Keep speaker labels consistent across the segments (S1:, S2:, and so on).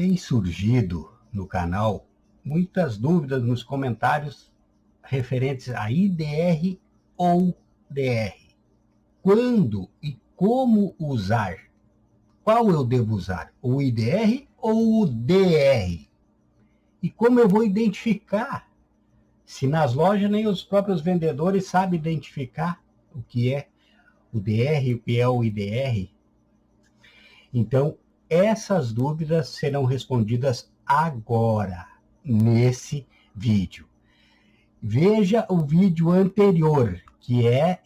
S1: Tem surgido no canal muitas dúvidas nos comentários referentes a IDR ou DR. Quando e como usar? Qual eu devo usar? O IDR ou o DR? E como eu vou identificar? Se nas lojas nem os próprios vendedores sabem identificar o que é o DR e o que é o IDR. Então, essas dúvidas serão respondidas agora, nesse vídeo. Veja o vídeo anterior, que é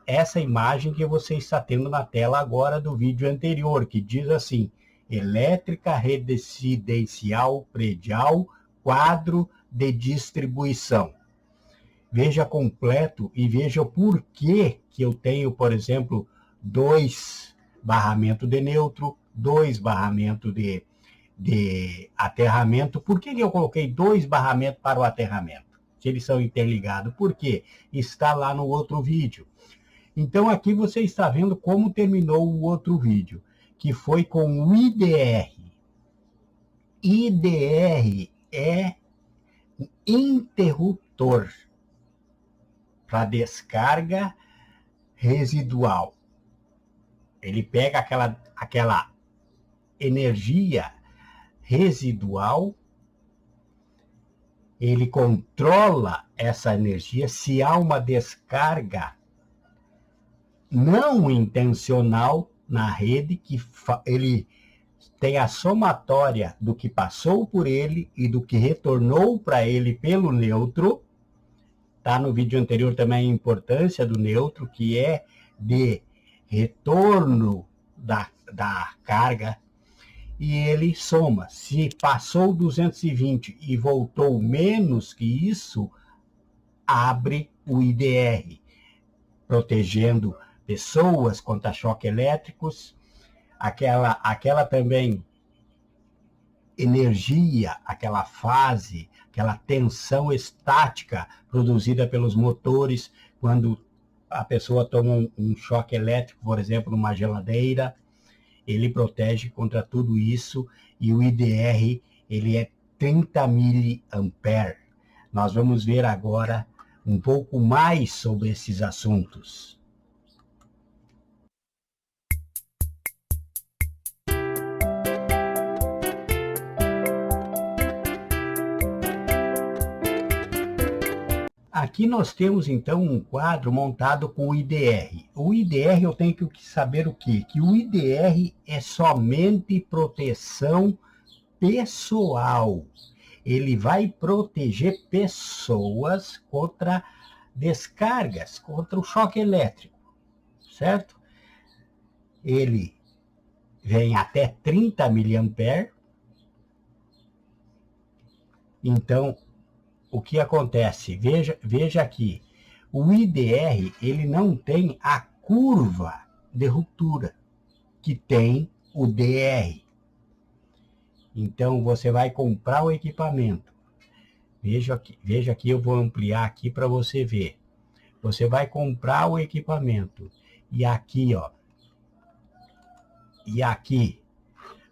S1: essa imagem que você está tendo na tela agora do vídeo anterior, que diz assim: elétrica residencial predial, quadro de distribuição. Veja completo e veja o porquê que eu tenho, por exemplo, 2 barramentos de neutro, 2 barramentos de aterramento. Por que eu coloquei 2 barramentos para o aterramento? Se eles são interligados. Por quê? Está lá no outro vídeo. Então aqui você está vendo como terminou o outro vídeo, que foi com o IDR. IDR é um interruptor para descarga residual. Ele pega aquela energia residual, ele controla essa energia. Se há uma descarga não intencional na rede, que ele tem a somatória do que passou por ele e do que retornou para ele pelo neutro. Está no vídeo anterior também a importância do neutro, que é de retorno da carga, e ele soma. Se passou 220 e voltou menos que isso, abre o IDR, protegendo pessoas contra choques elétricos, aquela também energia, aquela fase, aquela tensão estática produzida pelos motores quando a pessoa toma um choque elétrico, por exemplo, numa geladeira. Ele protege contra tudo isso, e o IDR ele é 30 mA. Nós vamos ver agora um pouco mais sobre esses assuntos. Aqui nós temos então um quadro montado com o IDR. O IDR eu tenho que saber o quê? Que o IDR é somente proteção pessoal. Ele vai proteger pessoas contra descargas, contra o choque elétrico, certo? Ele vem até 30 mA. Então, o que acontece? Veja aqui, o IDR ele não tem a curva de ruptura que tem o DR. Então você vai comprar o equipamento. Veja aqui, eu vou ampliar aqui para você ver. Você vai comprar o equipamento e aqui, ó, e aqui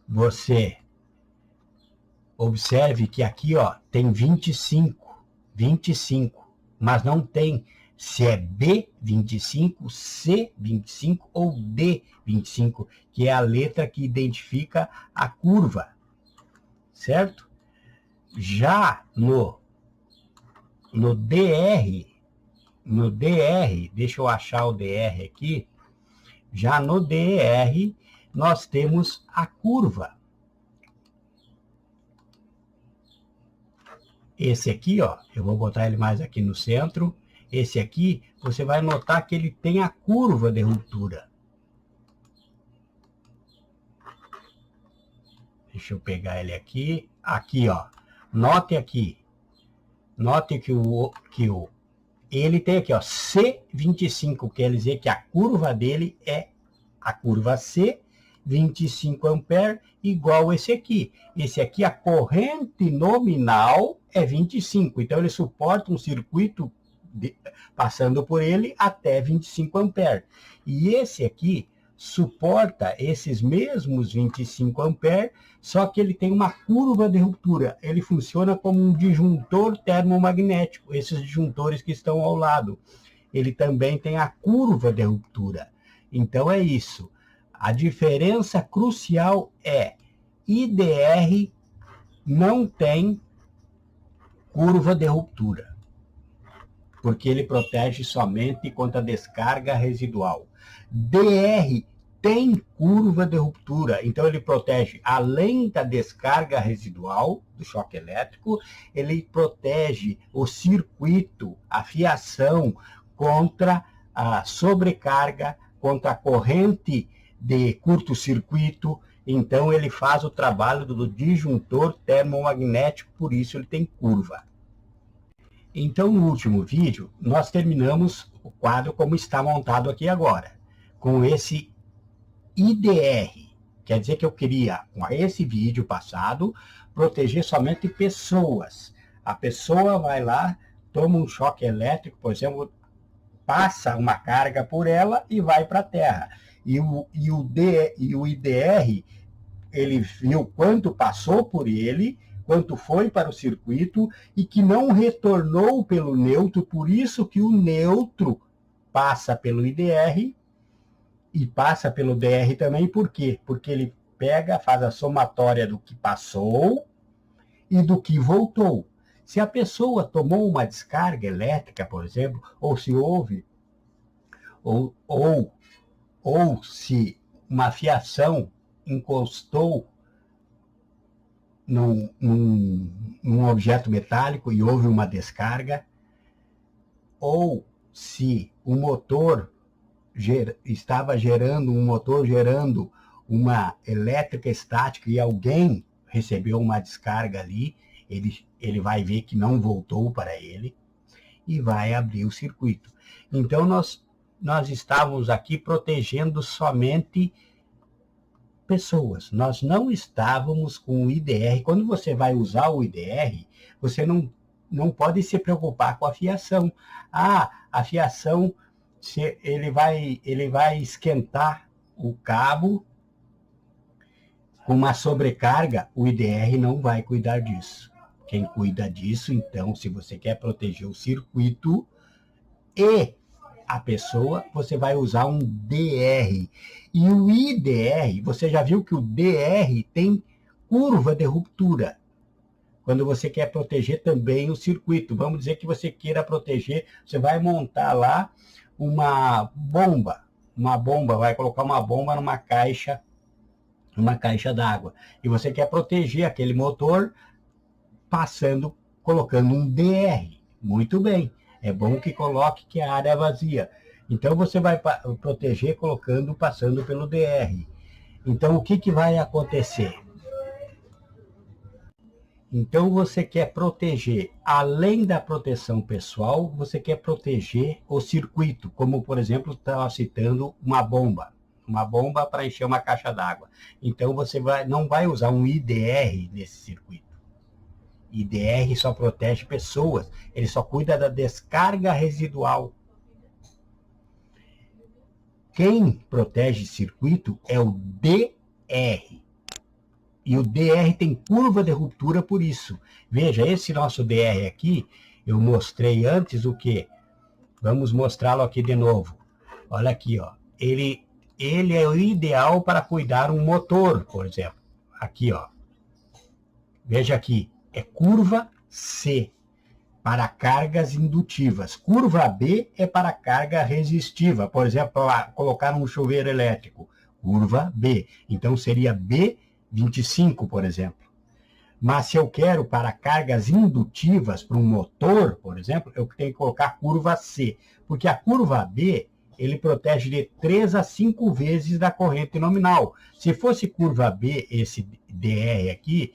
S1: você observe que aqui, ó, tem 25, mas não tem se é B25, C25 ou D25, que é a letra que identifica a curva, certo? Já no DR, deixa eu achar o DR aqui, já no DR nós temos a curva. Esse aqui, ó, eu vou botar ele mais aqui no centro. Esse aqui, você vai notar que ele tem a curva de ruptura. Deixa eu pegar ele aqui. Aqui, ó. Note aqui. Note que ele tem aqui, ó, C25, quer dizer que a curva dele é a curva C, 25 ampere, igual esse aqui. Esse aqui, a corrente nominal é 25. Então, ele suporta um circuito passando por ele até 25 ampere. E esse aqui suporta esses mesmos 25 amperes, só que ele tem uma curva de ruptura. Ele funciona como um disjuntor termomagnético, esses disjuntores que estão ao lado. Ele também tem a curva de ruptura. Então é isso. A diferença crucial é IDR não tem curva de ruptura, porque ele protege somente contra a descarga residual. DR tem curva de ruptura, então ele protege além da descarga residual do choque elétrico, ele protege o circuito, a fiação contra a sobrecarga, contra a corrente de curto-circuito. Então ele faz o trabalho do disjuntor termomagnético, por isso ele tem curva. Então, no último vídeo, nós terminamos o quadro como está montado aqui agora, com esse IDR. Quer dizer que eu queria, com esse vídeo passado, proteger somente pessoas. A pessoa vai lá, toma um choque elétrico, por exemplo, passa uma carga por ela e vai para a Terra. E o IDR, ele viu quanto passou por ele, quanto foi para o circuito e que não retornou pelo neutro, por isso que o neutro passa pelo IDR e passa pelo DR também. Por quê? Porque ele pega, faz a somatória do que passou e do que voltou. Se a pessoa tomou uma descarga elétrica, por exemplo, ou se houve, ou se uma fiação encostou num objeto metálico e houve uma descarga, ou se o motor estava gerando uma elétrica estática e alguém recebeu uma descarga ali, ele vai ver que não voltou para ele e vai abrir o circuito. Então nós estávamos aqui protegendo somente pessoas. Nós não estávamos com o IDR. Quando você vai usar o IDR, você não pode se preocupar com a fiação. A fiação, ele vai esquentar o cabo com uma sobrecarga. O IDR não vai cuidar disso. Quem cuida disso, então, se você quer proteger o circuito e a pessoa, você vai usar um DR. E o IDR, você já viu que o DR tem curva de ruptura. Quando você quer proteger também o circuito. Vamos dizer que você queira proteger, você vai montar lá uma bomba, vai colocar uma bomba numa caixa d'água. E você quer proteger aquele motor colocando um DR. Muito bem. É bom que coloque que a área é vazia. Então você vai proteger passando pelo DR. Então o que vai acontecer? Então você quer proteger, além da proteção pessoal, você quer proteger o circuito, como por exemplo, estava citando uma bomba para encher uma caixa d'água. Então você não vai usar um IDR nesse circuito. IDR só protege pessoas, ele só cuida da descarga residual. Quem protege circuito é o DR. E o DR tem curva de ruptura por isso. Veja, esse nosso DR aqui, eu mostrei antes o quê? Vamos mostrá-lo aqui de novo. Olha aqui, ó. Ele é o ideal para cuidar um motor, por exemplo. Aqui, ó. Veja aqui. É curva C, para cargas indutivas. Curva B é para carga resistiva. Por exemplo, para colocar um chuveiro elétrico. Curva B. Então, seria B25, por exemplo. Mas se eu quero para cargas indutivas, para um motor, por exemplo, eu tenho que colocar curva C. Porque a curva B, ele protege de 3 a 5 vezes da corrente nominal. Se fosse curva B, esse DR aqui,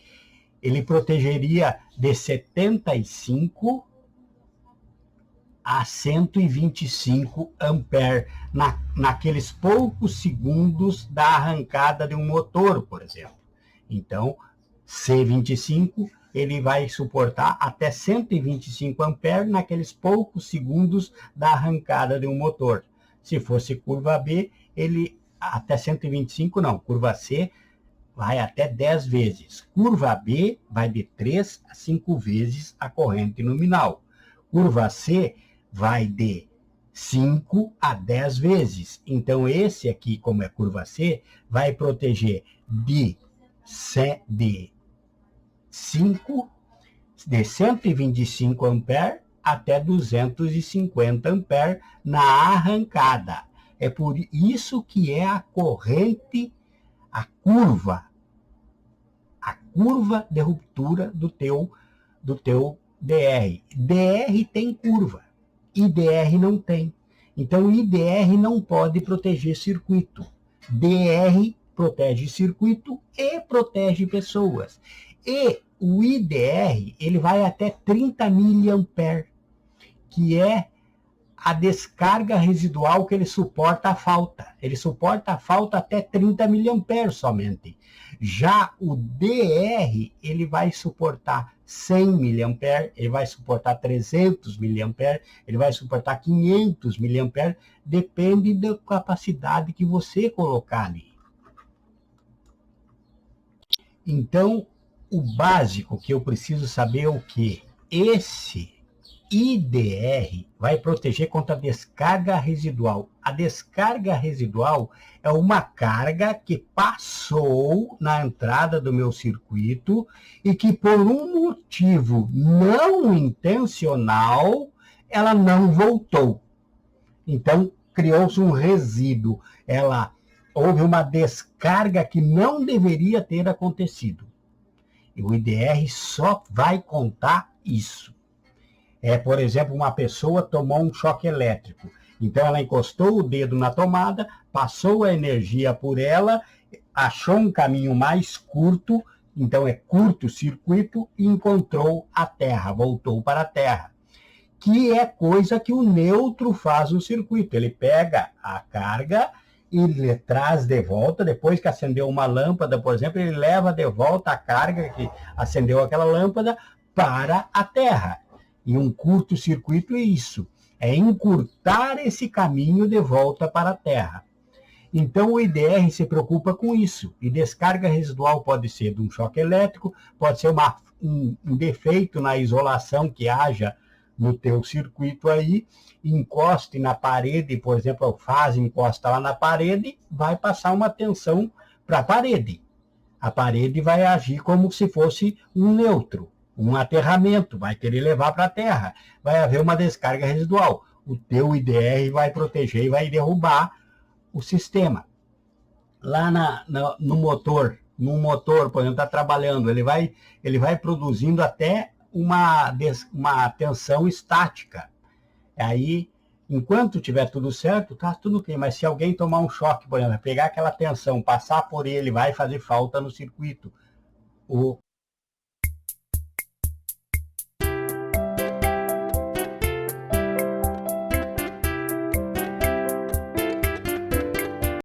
S1: ele protegeria de 75 a 125 amperes naqueles poucos segundos da arrancada de um motor, por exemplo. Então, C25, ele vai suportar até 125 amperes naqueles poucos segundos da arrancada de um motor. Se fosse curva B, ele até 125 não, curva C vai até 10 vezes. Curva B vai de 3 a 5 vezes a corrente nominal. Curva C vai de 5 a 10 vezes. Então, esse aqui, como é curva C, vai proteger de 125 amperes até 250 amperes na arrancada. É por isso que é a corrente, a curva de ruptura do teu DR. DR tem curva, IDR não tem. Então, IDR não pode proteger circuito. DR protege circuito e protege pessoas. E o IDR, ele vai até 30 miliamperes, que é a descarga residual que ele suporta a falta. Ele suporta a falta até 30 miliamperes somente. Já o DR, ele vai suportar 100 miliamperes, ele vai suportar 300 miliamperes, ele vai suportar 500 miliamperes, depende da capacidade que você colocar ali. Então, o básico que eu preciso saber é o quê? Esse IDR vai proteger contra a descarga residual. A descarga residual é uma carga que passou na entrada do meu circuito e que, por um motivo não intencional, ela não voltou. Então, criou-se um resíduo. Houve uma descarga que não deveria ter acontecido. E o IDR só vai contar isso. Por exemplo, uma pessoa tomou um choque elétrico. Então, ela encostou o dedo na tomada, passou a energia por ela, achou um caminho mais curto, então é curto-circuito, e encontrou a terra, voltou para a terra. Que é coisa que o neutro faz no circuito. Ele pega a carga e ele traz de volta, depois que acendeu uma lâmpada, por exemplo, ele leva de volta a carga que acendeu aquela lâmpada para a terra. E um curto-circuito é isso, é encurtar esse caminho de volta para a Terra. Então, o IDR se preocupa com isso. E descarga residual pode ser de um choque elétrico, pode ser um defeito na isolação que haja no teu circuito aí, encoste na parede, por exemplo, a fase encosta lá na parede, vai passar uma tensão para a parede. A parede vai agir como se fosse um neutro. Um aterramento, vai querer levar para a terra, vai haver uma descarga residual. O teu IDR vai proteger e vai derrubar o sistema. Lá no motor, por exemplo, está trabalhando, ele vai produzindo até uma tensão estática. Aí, enquanto tiver tudo certo, tá tudo ok. Mas se alguém tomar um choque, por exemplo, pegar aquela tensão, passar por ele, vai fazer falta no circuito.